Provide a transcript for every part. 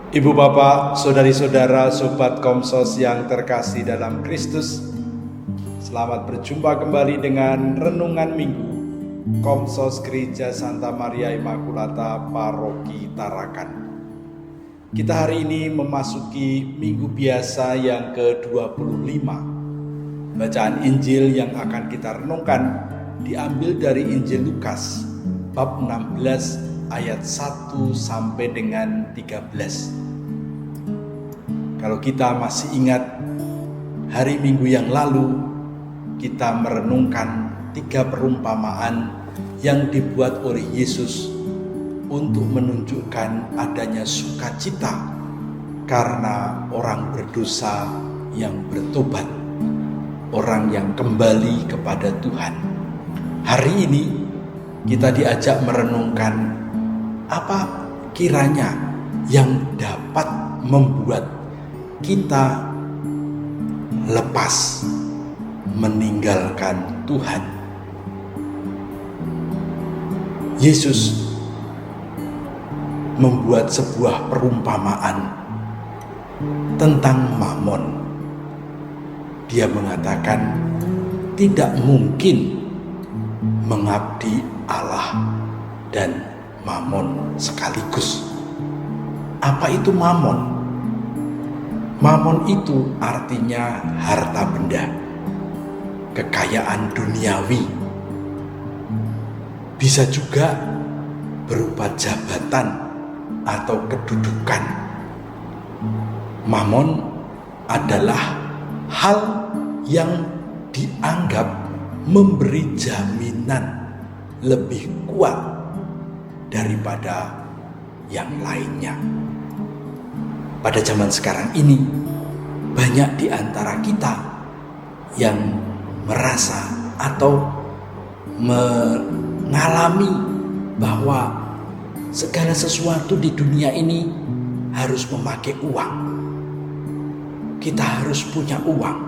Ibu bapak, saudari-saudara, sobat Komsos yang terkasih dalam Kristus, selamat berjumpa kembali dengan Renungan Minggu Komsos Gereja Santa Maria Immaculata Paroki Tarakan. Kita hari ini memasuki Minggu Biasa yang ke-25. Bacaan Injil yang akan kita renungkan diambil dari Injil Lukas bab 16 ayat 1 sampai dengan 13. Kalau kita masih ingat, hari Minggu yang lalu kita merenungkan 3 perumpamaan yang dibuat oleh Yesus untuk menunjukkan adanya sukacita karena orang berdosa yang bertobat, orang yang kembali kepada Tuhan. Hari ini kita diajak merenungkan apa kiranya yang dapat membuat kita lepas meninggalkan Tuhan. Yesus membuat sebuah perumpamaan tentang Mamon. Dia mengatakan tidak mungkin mengabdi Allah dan Mamon sekaligus. Apa itu Mamon? Mamon itu artinya harta benda, kekayaan duniawi. Bisa juga berupa jabatan atau kedudukan. Mamon adalah hal yang dianggap memberi jaminan lebih kuat daripada yang lainnya. Pada zaman sekarang ini, banyak di antara kita yang merasa atau mengalami bahwa segala sesuatu di dunia ini harus memakai uang. Kita harus punya uang,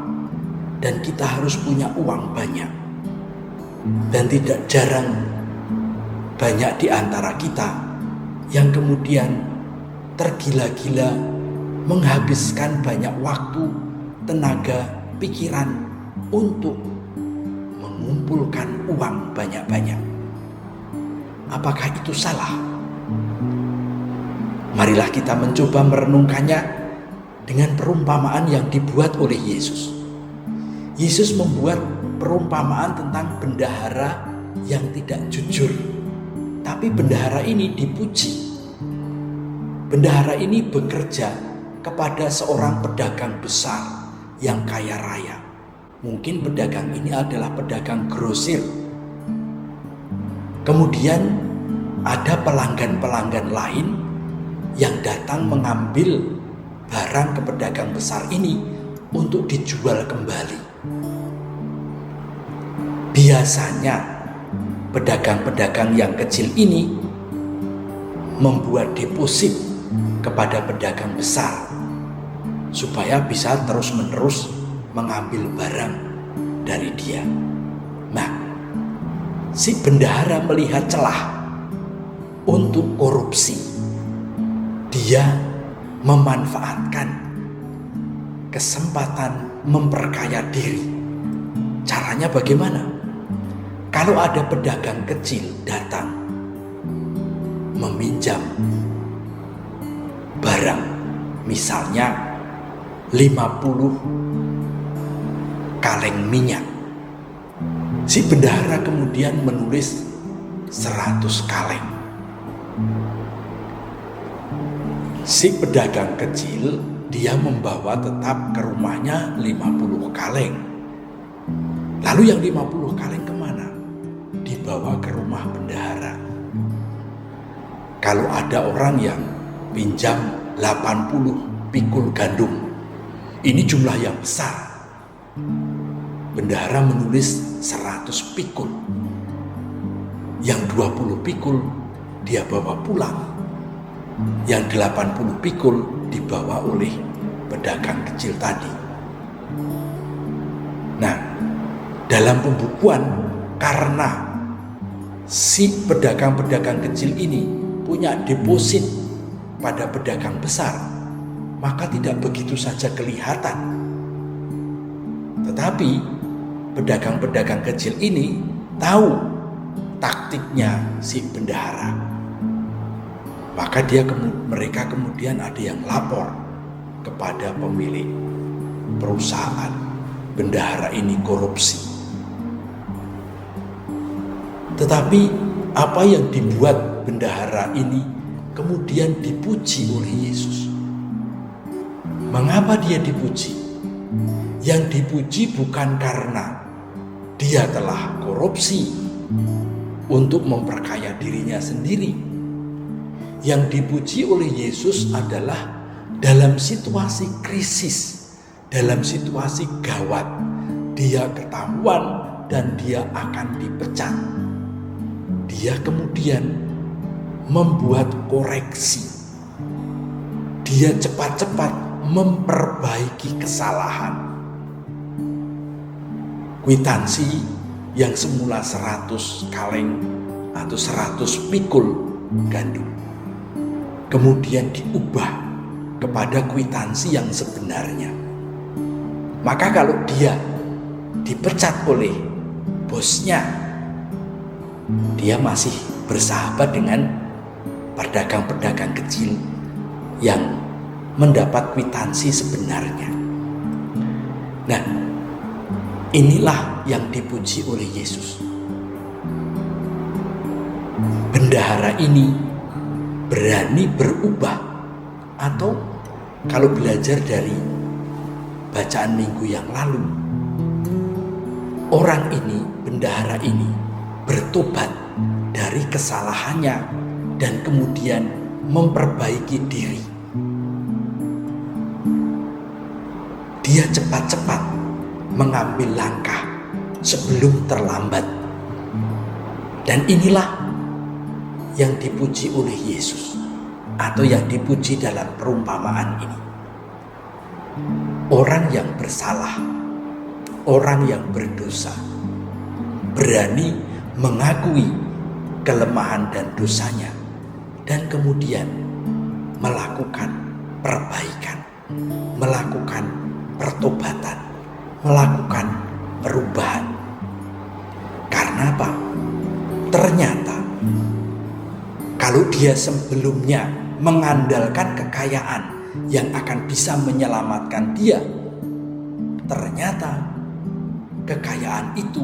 dan kita harus punya uang banyak. Dan tidak jarang banyak di antara kita yang kemudian tergila-gila menghabiskan banyak waktu, tenaga, pikiran untuk mengumpulkan uang banyak-banyak. Apakah itu salah? Marilah kita mencoba merenungkannya dengan perumpamaan yang dibuat oleh Yesus. Yesus membuat perumpamaan tentang bendahara yang tidak jujur. Tapi bendahara ini dipuji. Bendahara ini bekerja kepada seorang pedagang besar yang kaya raya. Mungkin pedagang ini adalah pedagang grosir. Kemudian ada pelanggan-pelanggan lain yang datang mengambil barang ke pedagang besar ini untuk dijual kembali. Biasanya pedagang-pedagang yang kecil ini membuat deposit kepada pedagang besar supaya bisa terus-menerus mengambil barang dari dia. Nah, si bendahara melihat celah untuk korupsi. Dia memanfaatkan kesempatan memperkaya diri. Caranya bagaimana? Kalau ada pedagang kecil datang meminjam barang, misalnya 50 kaleng minyak, si bendahara kemudian menulis 100 kaleng. Si pedagang kecil dia membawa tetap ke rumahnya 50 kaleng. Lalu yang 50 kaleng kemana? Dibawa ke rumah bendahara. Kalau ada orang yang pinjam 80 pikul gandum, ini jumlah yang besar. Bendahara menulis 100 pikul. Yang 20 pikul dia bawa pulang. Yang 80 pikul dibawa oleh pedagang kecil tadi. Nah, dalam pembukuan, karena si pedagang-pedagang kecil ini punya deposit pada pedagang besar, maka tidak begitu saja kelihatan. Tetapi pedagang-pedagang kecil ini tahu taktiknya si bendahara. Maka mereka kemudian ada yang lapor kepada pemilik perusahaan, bendahara ini korupsi. Tetapi apa yang dibuat bendahara ini kemudian dipuji oleh Yesus. Mengapa dia dipuji? Yang dipuji bukan karena dia telah korupsi untuk memperkaya dirinya sendiri. Yang dipuji oleh Yesus adalah dalam situasi krisis, dalam situasi gawat, dia ketahuan dan dia akan dipecat. Dia kemudian membuat koreksi. Dia cepat-cepat memperbaiki kesalahan. Kwitansi yang semula 100 kaleng atau 100 pikul gandum kemudian diubah kepada kwitansi yang sebenarnya. Maka kalau dia dipecat oleh bosnya, dia masih bersahabat dengan pedagang-pedagang kecil yang mendapat kwitansi sebenarnya. Nah, inilah yang dipuji oleh Yesus. Bendahara ini berani berubah, atau kalau belajar dari bacaan minggu yang lalu, orang ini, bendahara ini bertobat dari kesalahannya dan kemudian memperbaiki diri. Dia cepat-cepat mengambil langkah sebelum terlambat. Dan inilah yang dipuji oleh Yesus, atau yang dipuji dalam perumpamaan ini. Orang yang bersalah, orang yang berdosa, berani mengakui kelemahan dan dosanya, dan kemudian melakukan perbaikan, melakukan pertobatan, melakukan perubahan. Karena apa? Ternyata kalau dia sebelumnya mengandalkan kekayaan yang akan bisa menyelamatkan dia, ternyata kekayaan itu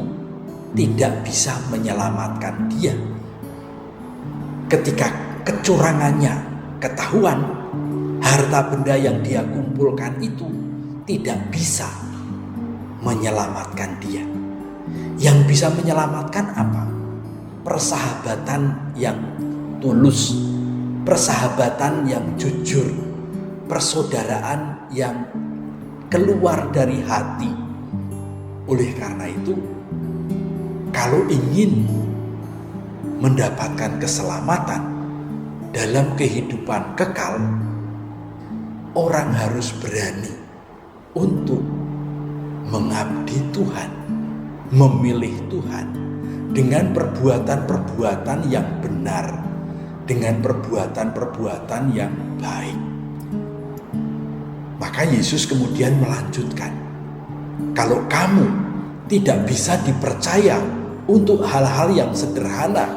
tidak bisa menyelamatkan dia. Ketika kecurangannya ketahuan, harta benda yang dia kumpulkan itu tidak bisa menyelamatkan dia. Yang bisa menyelamatkan apa? Persahabatan yang tulus, persahabatan yang jujur, persaudaraan yang keluar dari hati. Oleh karena itu, kalau ingin mendapatkan keselamatan dalam kehidupan kekal, orang harus berani untuk mengabdi Tuhan, memilih Tuhan dengan perbuatan-perbuatan yang benar, dengan perbuatan-perbuatan yang baik. Maka Yesus kemudian melanjutkan, kalau kamu tidak bisa dipercaya untuk hal-hal yang sederhana,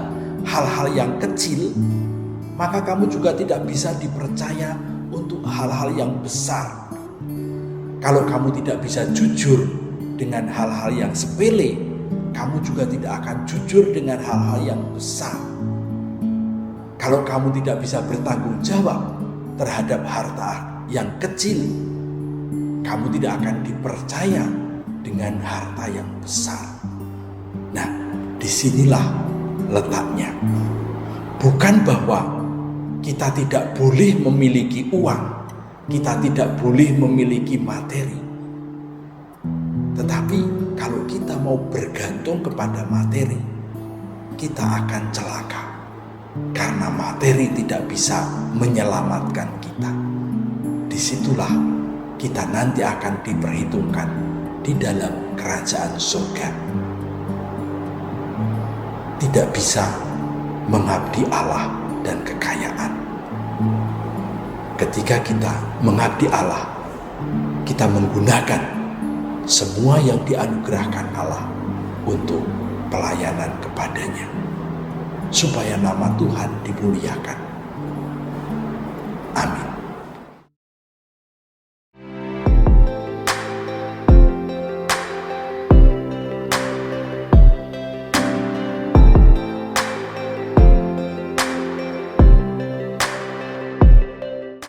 hal-hal yang kecil, maka kamu juga tidak bisa dipercaya untuk hal-hal yang besar. Kalau kamu tidak bisa jujur dengan hal-hal yang sepele, kamu juga tidak akan jujur dengan hal-hal yang besar. Kalau kamu tidak bisa bertanggung jawab terhadap harta yang kecil, kamu tidak akan dipercaya dengan harta yang besar. Nah, disinilah letaknya. Bukan bahwa kita tidak boleh memiliki uang, kita tidak boleh memiliki materi. Tetapi kalau kita mau bergantung kepada materi, kita akan celaka. Karena materi tidak bisa menyelamatkan kita. Disitulah kita nanti akan diperhitungkan di dalam kerajaan surga. Tidak bisa mengabdi Allah dan kekayaan. ketika kita mengabdi Allah, kita menggunakan semua yang dianugerahkan Allah untuk pelayanan kepadanya, supaya nama Tuhan dimuliakan.